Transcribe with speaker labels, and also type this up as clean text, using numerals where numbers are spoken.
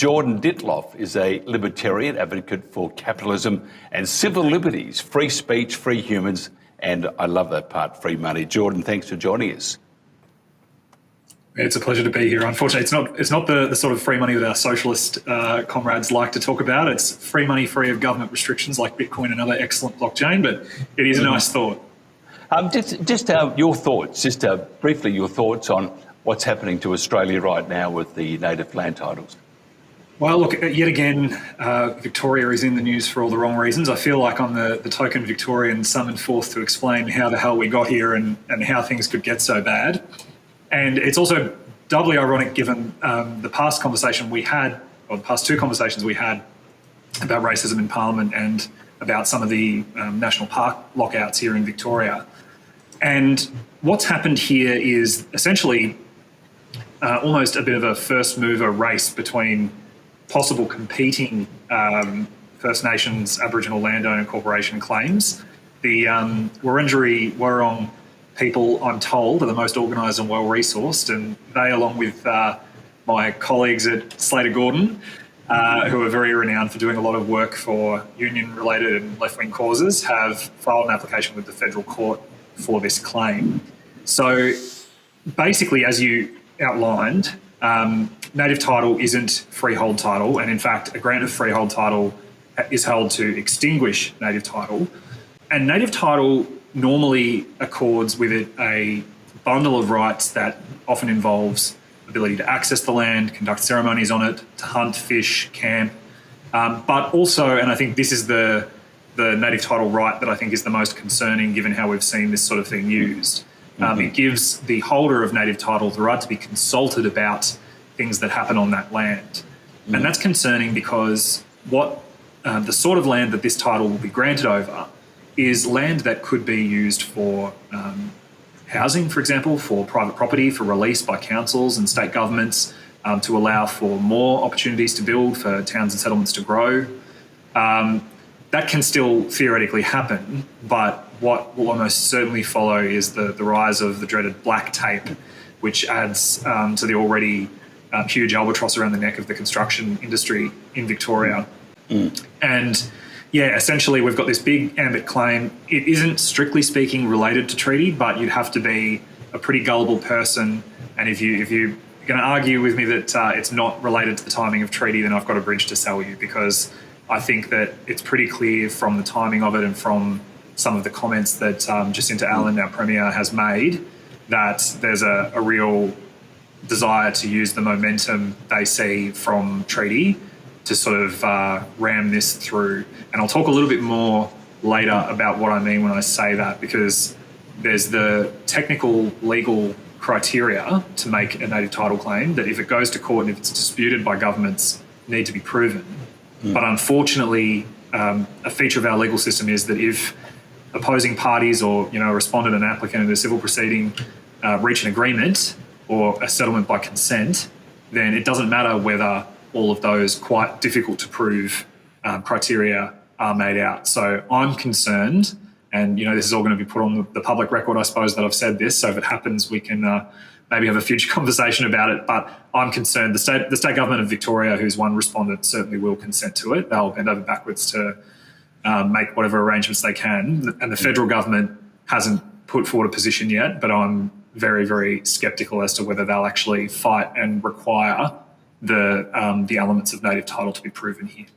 Speaker 1: Jordan Ditloff is a libertarian advocate for capitalism and civil liberties, free speech, free humans, and I love that part, free money. Jordan, thanks for joining us.
Speaker 2: It's a pleasure to be here. Unfortunately, it's not the sort of free money that our socialist comrades like to talk about. It's free money free of government restrictions like Bitcoin and other excellent blockchain, but it is a nice thought.
Speaker 1: Your thoughts, briefly your thoughts on what's happening to Australia right now with the native land titles.
Speaker 2: Well, look, yet again, Victoria is in the news for all the wrong reasons. I feel like I'm the token Victorian summoned forth to explain how the hell we got here and how things could get so bad. And it's also doubly ironic given the past two conversations we had about racism in Parliament and about some of the national park lockouts here in Victoria. And what's happened here is essentially almost a bit of a first mover race between possible competing First Nations Aboriginal landowner corporation claims. The Wurundjeri Wurrung people, I'm told, are the most organised and well-resourced, and they, along with my colleagues at Slater Gordon, who are very renowned for doing a lot of work for union-related and left-wing causes, have filed an application with the federal court for this claim. So basically, as you outlined, native title isn't freehold title, and in fact, a grant of freehold title is held to extinguish native title. And native title normally accords with it a bundle of rights that often involves ability to access the land, conduct ceremonies on it, to hunt, fish, camp, but also, and I think this is the native title right that I think is the most concerning given how we've seen this sort of thing used. It gives the holder of native title the right to be consulted about things that happen on that land. And that's concerning because the sort of land that this title will be granted over is land that could be used for housing, for example, for private property, for release by councils and state governments, to allow for more opportunities to build, for towns and settlements to grow. That can still theoretically happen, but what will almost certainly follow is the rise of the dreaded black tape, which adds to the already huge albatross around the neck of the construction industry in Victoria. And yeah, essentially we've got this big ambit claim. It isn't strictly speaking related to treaty, but you'd have to be a pretty gullible person. And if you're going to argue with me that it's not related to the timing of treaty, then I've got a bridge to sell you, because I think that it's pretty clear from the timing of it and from some of the comments that Jacinta Allen, our Premier, has made, that there's a real desire to use the momentum they see from treaty to sort of ram this through. And I'll talk a little bit more later about what I mean when I say that, because there's the technical legal criteria to make a native title claim that if it goes to court and if it's disputed by governments, need to be proven. But unfortunately, a feature of our legal system is that if opposing parties or a respondent and applicant in a civil proceeding reach an agreement or a settlement by consent, then it doesn't matter whether all of those quite difficult to prove criteria are made out. So I'm concerned, and this is all going to be put on the public record, I suppose, that I've said this. So if it happens, we can maybe have a future conversation about it. But I'm concerned. The state government of Victoria, who's one respondent, certainly will consent to it. They'll bend over backwards to make whatever arrangements they can. And the federal government hasn't put forward a position yet, but I'm very, very sceptical as to whether they'll actually fight and require the elements of native title to be proven here.